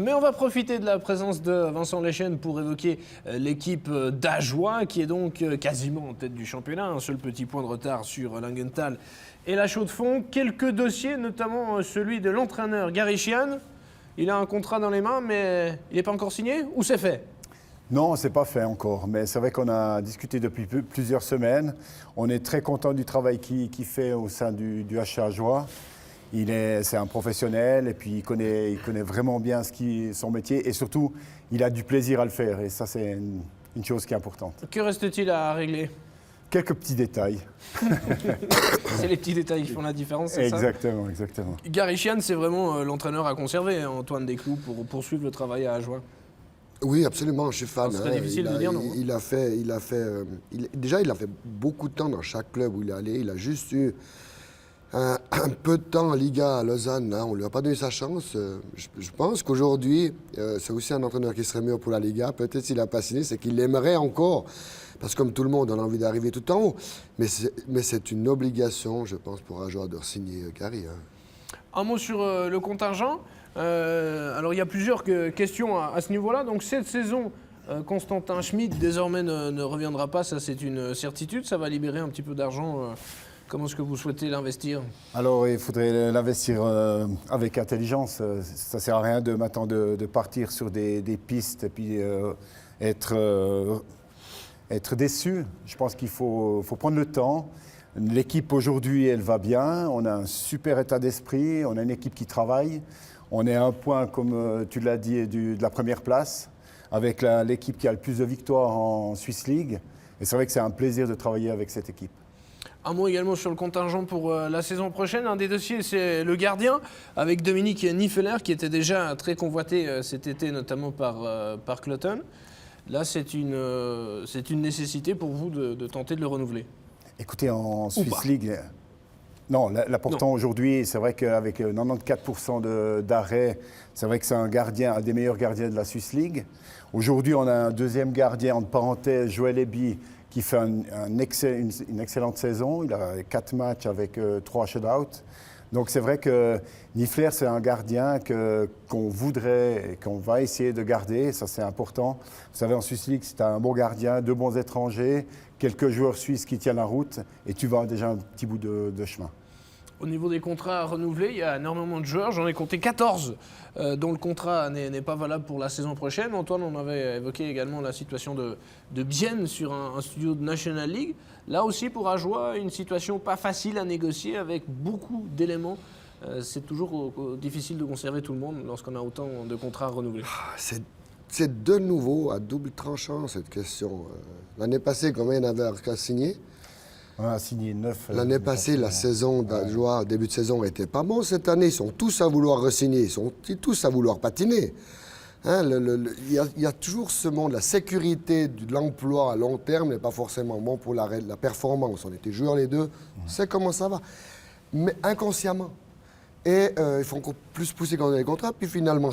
Mais on va profiter de la présence de Vincent Lechen pour évoquer l'équipe d'Ajoie qui est donc quasiment en tête du championnat. Un seul petit point de retard sur Langenthal et la Chaux-de-Fonds. Quelques dossiers, notamment celui de l'entraîneur Gary Sheehan. Il a un contrat dans les mains, mais il n'est pas encore signé ou c'est fait? Non, ce n'est pas fait encore, mais c'est vrai qu'on a discuté depuis plusieurs semaines. On est très content du travail qu'il fait au sein du HC Ajoie. C'est un professionnel et puis il connaît vraiment bien son métier et surtout, il a du plaisir à le faire et ça, c'est une chose qui est importante. Que reste-t-il à régler? Quelques petits détails. C'est les petits détails qui font la différence, c'est ça? Exactement, exactement. Gary Sheehan, c'est vraiment l'entraîneur à conserver, hein, Antoine Desclous, pour poursuivre le travail à Ajoie. Oui, absolument, je suis fan. Ce serait difficile de dire non. Déjà, il a fait beaucoup de temps dans chaque club où il est allé. Il a juste eu un peu de temps en Liga à Lausanne. Hein. On ne lui a pas donné sa chance. Je pense qu'aujourd'hui, c'est aussi un entraîneur qui serait mieux pour la Liga. Peut-être s'il n'a pas signé, c'est qu'il l'aimerait encore. Parce que comme tout le monde, on a envie d'arriver tout en haut. Mais c'est une obligation, je pense, pour un joueur de signer Gary. Hein. Un mot sur le contingent. Alors il y a plusieurs questions à ce niveau-là. Donc cette saison, Constantin Schmid désormais ne reviendra pas, ça c'est une certitude. Ça va libérer un petit peu d'argent. Comment est-ce que vous souhaitez l'investir? Alors il faudrait l'investir avec intelligence. Ça ne sert à rien maintenant de partir sur des pistes et puis être déçu. Je pense qu'il faut prendre le temps. L'équipe aujourd'hui, elle va bien. On a un super état d'esprit. On a une équipe qui travaille. On est à un point, comme tu l'as dit, de la première place, avec l'équipe qui a le plus de victoires en Swiss League. Et c'est vrai que c'est un plaisir de travailler avec cette équipe. Un mot également sur le contingent pour la saison prochaine. Un des dossiers, c'est le gardien, avec Dominique Niffeler, qui était déjà très convoité cet été, notamment par Cloton. Là, c'est une nécessité pour vous de tenter de le renouveler. Écoutez, en Swiss League... Non, l'important aujourd'hui, c'est vrai qu'avec 94% d'arrêt, c'est vrai que c'est un des meilleurs gardiens de la Swiss League. Aujourd'hui, on a un deuxième gardien, entre parenthèses, Joël Eby, qui fait une excellente saison. Il a 4 matchs avec 3 shutouts. Donc c'est vrai que Niffeler, c'est un gardien qu'on voudrait et qu'on va essayer de garder. Ça, c'est important. Vous savez, en Swiss League, c'est un bon gardien, 2 bons étrangers, quelques joueurs suisses qui tiennent la route et tu vas déjà un petit bout de chemin. Au niveau des contrats à renouveler, il y a énormément de joueurs. J'en ai compté 14 dont le contrat n'est pas valable pour la saison prochaine. Antoine, on avait évoqué également la situation de Bienne sur un studio de National League. Là aussi, pour Ajoie, une situation pas facile à négocier avec beaucoup d'éléments. C'est toujours difficile de conserver tout le monde lorsqu'on a autant de contrats à renouveler. C'est de nouveau à double tranchant cette question. L'année passée, combien il y en avait à signer? On a signé 9. L'année passée, la saison d'Ajoie, début de saison, n'était pas bon. Cette année, ils sont tous à vouloir re-signer. Ils sont tous à vouloir patiner. Hein, il y a toujours ce monde. La sécurité de l'emploi à long terme n'est pas forcément bon pour la performance. On était joueurs les deux. C'est comment ça va. Mais inconsciemment. Et il faut encore plus pousser quand on a les contrats. Puis finalement,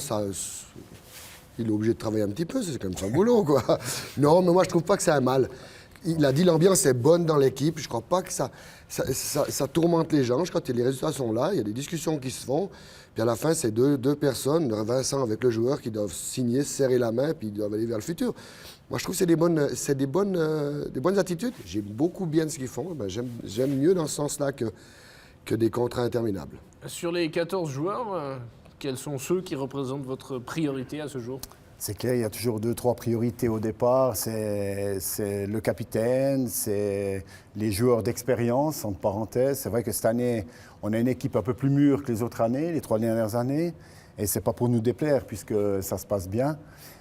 il est obligé de travailler un petit peu. C'est quand même son boulot, quoi. Non, mais moi, je trouve pas que c'est un mal. Il a dit l'ambiance est bonne dans l'équipe. Je ne crois pas que ça tourmente les gens. Je crois que les résultats sont là. Il y a des discussions qui se font. Puis à la fin, c'est deux personnes, Vincent avec le joueur, qui doivent signer, serrer la main, puis ils doivent aller vers le futur. Moi, je trouve que c'est des bonnes attitudes. J'aime beaucoup bien ce qu'ils font. Ben, j'aime mieux dans ce sens-là que des contrats interminables. Sur les 14 joueurs, quels sont ceux qui représentent votre priorité à ce jour? C'est clair, il y a toujours 2-3 priorités au départ. C'est le capitaine, c'est les joueurs d'expérience, entre parenthèses. C'est vrai que cette année, on a une équipe un peu plus mûre que les autres années, les 3 dernières années. Et ce n'est pas pour nous déplaire, puisque ça se passe bien.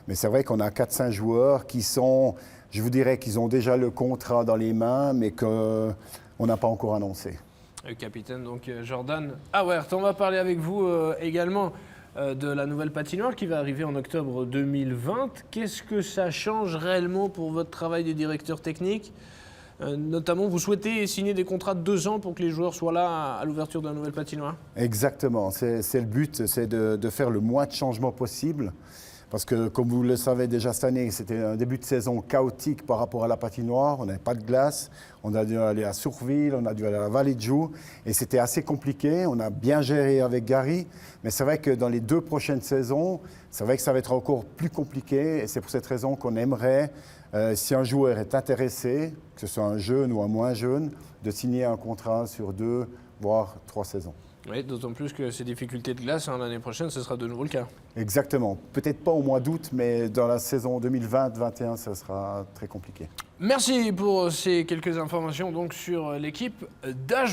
Mais c'est vrai qu'on a 4-5 joueurs qui sont, je vous dirais qu'ils ont déjà le contrat dans les mains, mais qu'on n'a pas encore annoncé. Le capitaine, donc Jordan Auwert. On va parler avec vous également de la nouvelle patinoire qui va arriver en octobre 2020. Qu'est-ce que ça change réellement pour votre travail de directeur technique? Notamment, vous souhaitez signer des contrats de 2 ans pour que les joueurs soient là à l'ouverture de la nouvelle patinoire? Exactement. C'est le but, c'est de faire le moins de changements possible. Parce que, comme vous le savez déjà cette année, c'était un début de saison chaotique par rapport à la patinoire. On n'avait pas de glace. On a dû aller à Sourville, on a dû aller à la Vallée de Joux. Et c'était assez compliqué. On a bien géré avec Gary. Mais c'est vrai que dans les 2 prochaines saisons, c'est vrai que ça va être encore plus compliqué. Et c'est pour cette raison qu'on aimerait, si un joueur est intéressé, que ce soit un jeune ou un moins jeune, de signer un contrat sur 2, voire 3 saisons. Oui, d'autant plus que ces difficultés de glace, l'année prochaine, ce sera de nouveau le cas. Exactement. Peut-être pas au mois d'août, mais dans la saison 2020-2021, ça sera très compliqué. Merci pour ces quelques informations donc, sur l'équipe d'Agen.